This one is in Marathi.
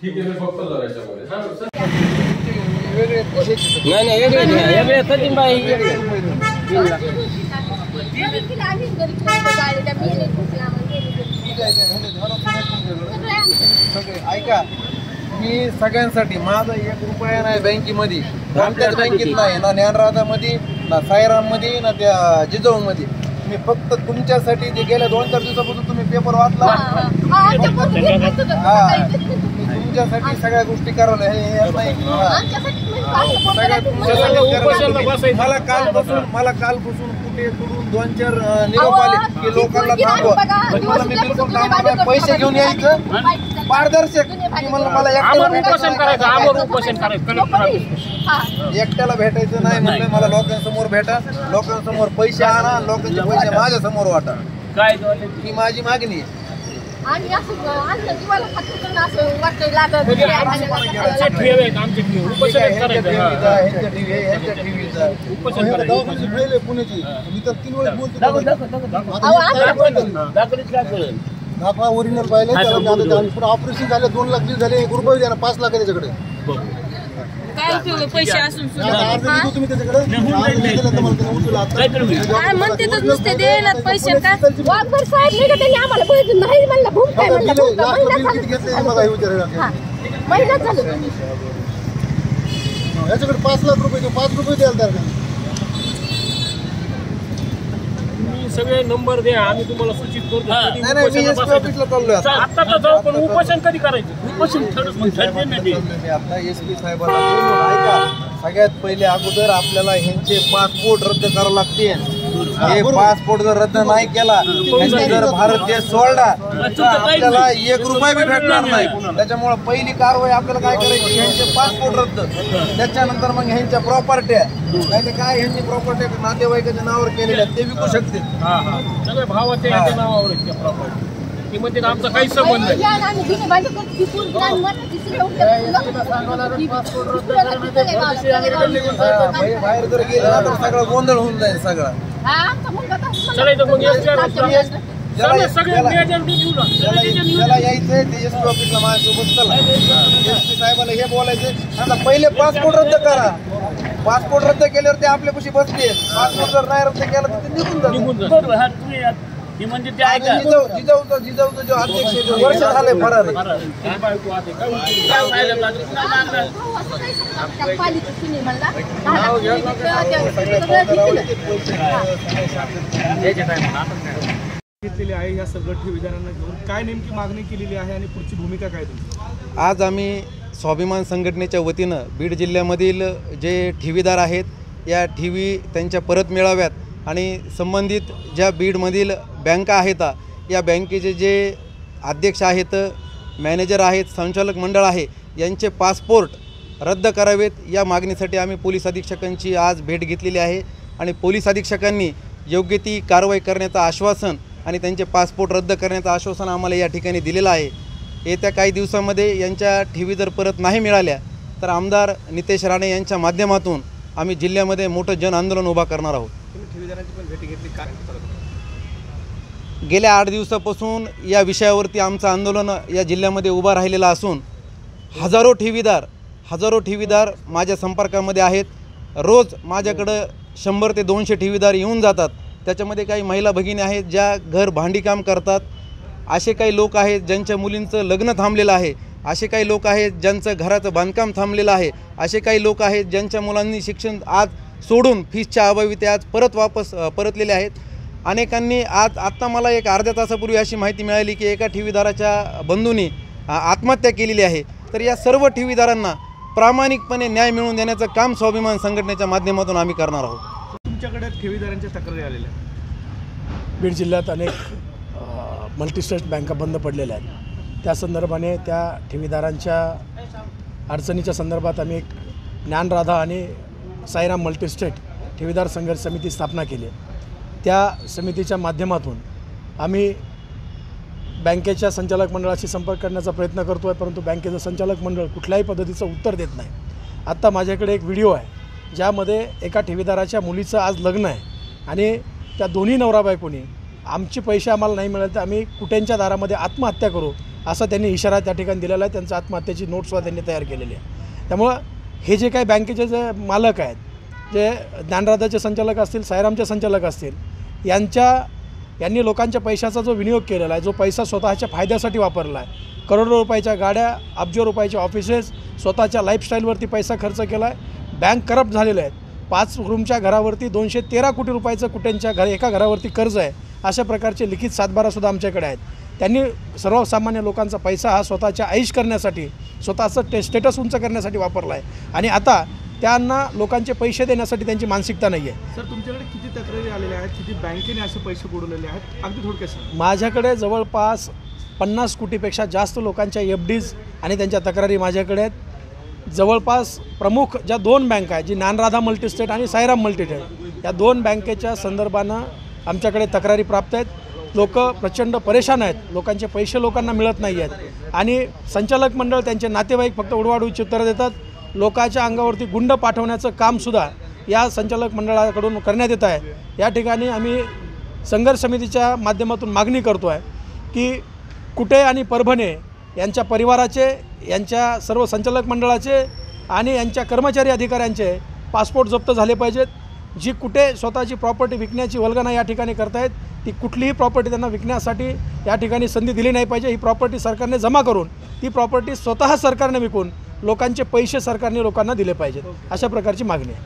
ठीक आहे फक्त जराच्यामध्ये नाही वेगळे सचिन बाई ऐका, मी सगळ्यांसाठी माझा 1 रुपया नाही बँकेमध्ये, आमच्याच बँकेत नाही, ना ज्ञानराधामध्ये, ना साईराममध्ये, ना त्या जिजाऊमध्ये. मी फक्त तुमच्यासाठी जे गेल्या 2-4 दिवसापासून तुम्ही पेपर वाचला, तुमच्यासाठी सगळ्या गोष्टी करावल्या. हे नाही मला कालपासून कुठे कुठून 2-4 निरोप आले की लोकांना थांबवा. मला मी बिलकुल थांबवा, पैसे घेऊन यायचं पारदर्शक. मला एकट्याला भेटायचं नाही म्हणलं, मला लोकांसमोर भेटा, लोकांसमोर पैसे आणा, लोकांचे पैसे माझ्या समोर वाटा, काय ही माझी मागणी आहे. दाखवा ओरिजिनल पाहिले, ऑपरेशन झाले 2 लाख बिल झाले, 1 रुपये द्या ना, 5 लाख त्याच्याकडे पैसे असून तुम्ही त्याच्याकडे म्हणतेच नुसते देणार पैसे काय याच्याकडे 5 लाख रुपये 5 रुपये द्याल तर सगळे नंबर द्या, आम्ही तुम्हाला सूचित करतो. आता जाऊ, पण उपोषण कधी करायचं? उपोषण मी आता SP साहेबांना बोलून ऐका. सगळ्यात पहिले अगोदर आपल्याला ह्यांचे पासपोर्ट रद्द करावं लागते. हे पासपोर्ट जर रद्द नाही केला, त्यांनी जर भारत देश सोडला तर आपल्याला 1 रुपया बी भेटणार नाही. त्याच्यामुळे पहिली कारवाई आपल्याला काय करायची, ह्यांचे पासपोर्ट रद्द, त्याच्यानंतर मग ह्यांच्या प्रॉपर्ट्या, नाही तर काय ह्यांची प्रॉपर्ट्या नातेवाईकाच्या नावावर केलेल्या ते विकू शकते. सगळ्या भावाच्या नावावर प्रॉपर्टी, ती म्हणते आमचा काही संबंध नाही. बाहेर जर गेलं ना तर सगळं गोंधळ होऊन जाईल सगळा. चलायचं मग ज्याला यायचंय ते SP ऑफिसला माझ्यासोबत चला. SP साहेबाला हे बोलायचं, आता पहिले पासपोर्ट रद्द करा. पासपोर्ट रद्द केल्यावर ते आपल्यापाशी बसते. पासपोर्ट जर नाही रद्द केला तर ते निघून जातात. म्हणजे जिजाऊचा जो अध्यक्ष वर्ष झाले फरार घेतलेली आहे. या सगळं ठेवीदारांना घेऊन काय नेमकी मागणी केलेली आहे आणि पुढची भूमिका काय तुमची? आज आम्ही स्वाभिमान संघटनेच्या वतीनं बीड जिल्ह्यामधील जे ठेवीदार आहेत, या ठेवी त्यांच्या परत मिळाव्यात आणि संबंधित ज्या बीडमधील बँका आहेत, या बँकेचे जे अध्यक्ष आहेत, मॅनेजर आहेत, संचालक मंडळ आहे, यांचे पासपोर्ट रद्द करावेत, या मागणीसाठी आम्ही पोलीस अधीक्षकांची आज भेट घेतलेली आहे. आणि पोलीस अधीक्षकांनी योग्य ती कारवाई करण्याचं आश्वासन आणि त्यांचे पासपोर्ट रद्द करण्याचं आश्वासन आम्हाला या ठिकाणी दिलेलं आहे. येत्या काही दिवसामध्ये यांच्या ठेवी जर परत नाही मिळाल्या तर आमदार नितेश राणे यांच्या माध्यमातून आम्ही जिल्ह्यामध्ये मोठं जन आंदोलन उभा करणार आहोत. गेल्या 8 दिवसापासून या विषयावरती आमचं आंदोलन या जिल्ह्यामध्ये उभा राहिलेलं असून हजारो ठेवीदार माझ्या संपर्कामध्ये आहेत. रोज माझ्याकडं 100 ते 200 ठेवीदार येऊन जातात. त्याच्यामध्ये काही महिला भगिनी आहेत ज्या घर भांडीकाम करतात, असे काही लोक आहेत ज्यांच्या मुलींचं लग्न थांबलेलं आहे, असे काही लोक आहेत ज्यांचं घराचं बांधकाम थांबलेलं आहे, असे काही लोक आहेत ज्यांच्या मुलांनी शिक्षण आज सोडून फीसच्या अभावी ते आज परतलेले आहेत. अनेकांनी आत्ता मला एक अर्ध्या तासापूर्वी अशी माहिती मिळाली की एका ठेवीदाराच्या बंधूंनी आत्महत्या केलेली आहे. तर या सर्व ठेवीदारांना प्रामाणिकपणे न्याय मिळवून देण्याचं काम स्वाभिमान संघटनेच्या माध्यमातून आम्ही करणार आहोत. तुमच्याकडे ठेवीदारांच्या तक्रारी आलेल्या बीड जिल्ह्यात अनेक मल्टीस्टेट बँका बंद पडलेल्या आहेत. त्या संदर्भाने त्या ठेवीदारांच्या अडचणीच्या संदर्भात आम्ही एक ज्ञानराधा आणि साईराम मल्टीस्टेट ठेवीदार संघर्ष समिती स्थापना केली. त्या समितीच्या माध्यमातून आम्ही बँकेच्या संचालक मंडळाशी संपर्क करण्याचा प्रयत्न करतो आहे, परंतु बँकेचं संचालक मंडळ कुठल्याही पद्धतीचं उत्तर देत नाही. आत्ता माझ्याकडे एक व्हिडिओ आहे ज्यामध्ये एका ठेवीदाराच्या मुलीचं आज लग्न आहे आणि त्या दोन्ही नवरा बायकोनी आमचे पैसे आम्हाला नाही मिळाले तर आम्ही कुठ्यांच्या दारामध्ये आत्महत्या करू असा त्यांनी इशारा त्या ठिकाणी दिलेला आहे. त्यांचं आत्महत्येची नोटसुद्धा त्यांनी तयार केलेली आहे. त्यामुळं हे जे काही बँकेचे जे मालक आहेत, जे ज्ञानराधाचे संचालक असतील, साईरामचे संचालक असतील, यांनी लोकांच्या पैशाचा जो विनियोग केलेला आहे, जो पैसा स्वतःच्या फायद्यासाठी वापरला आहे, करोडो रुपयाच्या गाड्या, अब्जो रुपयाच्या ऑफिसेस, स्वतःच्या लाईफस्टाईलवरती पैसा खर्च केला आहे. बँक करप्ट झालेले आहेत. 5 रूमच्या घरावरती 213 कोटी रुपयाचं कुठ्यांच्या एका घरावरती कर्ज आहे. अशा प्रकारचे लिखित सातबारासुद्धा आमच्याकडे आहेत. त्यांनी सर्वसामान्य लोकांचा पैसा हा स्वतःच्या ऐश करण्यासाठी, स्वतःचं स्टेटस उंच करण्यासाठी वापरला आहे. आणि आता त्यांना लोकांचे पैसे देण्यासाठी त्यांची मानसिकता नाही आहे. सर, तुमच्याकडे किती तक्रारी आलेल्या आहेत, किती बँकेने असे पैसे बुडवलेले आहेत, अगदी थोडक्यात सांगा. माझ्याकडे जवळपास 50 कोटीपेक्षा जास्त लोकांच्या FDs आणि त्यांच्या तक्रारी माझ्याकडे आहेत. जवळपास प्रमुख ज्या 2 बँका आहेत, जी ज्ञानराधा मल्टीस्टेट आणि साईराम मल्टीस्टेट, या 2 बँकेच्या संदर्भानं आमच्याकडे तक्रारी प्राप्त आहेत. लोक प्रचंड परेशान आहेत. लोकांचे पैसे लोकांना मिळत नाही आहेत आणि संचालक मंडळ, त्यांचे नातेवाईक फक्त उडवाउडवीची उत्तरं देतात. लोकांच्या अंगावरती गुंड पाठवण्याचं कामसुद्धा या संचालक मंडळाकडून करण्यात येत आहे. या ठिकाणी आम्ही संघर्ष समितीच्या माध्यमातून मागणी करतो आहे की कुटे आणि परभणे यांच्या परिवाराचे, यांच्या सर्व संचालक मंडळाचे आणि यांच्या कर्मचारी अधिकाऱ्यांचे पासपोर्ट जप्त झाले पाहिजेत. जी कुठे स्वतःची प्रॉपर्टी विकण्याची वल्गना या ठिकाणी करतायत, ती कुठलीही प्रॉपर्टी त्यांना विकण्यासाठी या ठिकाणी संधी दिली नाही पाहिजे. ही प्रॉपर्टी सरकारने जमा करून ती प्रॉपर्टी स्वतः सरकारने विकून लोकांचे पैसे सरकारने लोकांना दिले पाहिजेत, अशा प्रकारची मागणी आहे.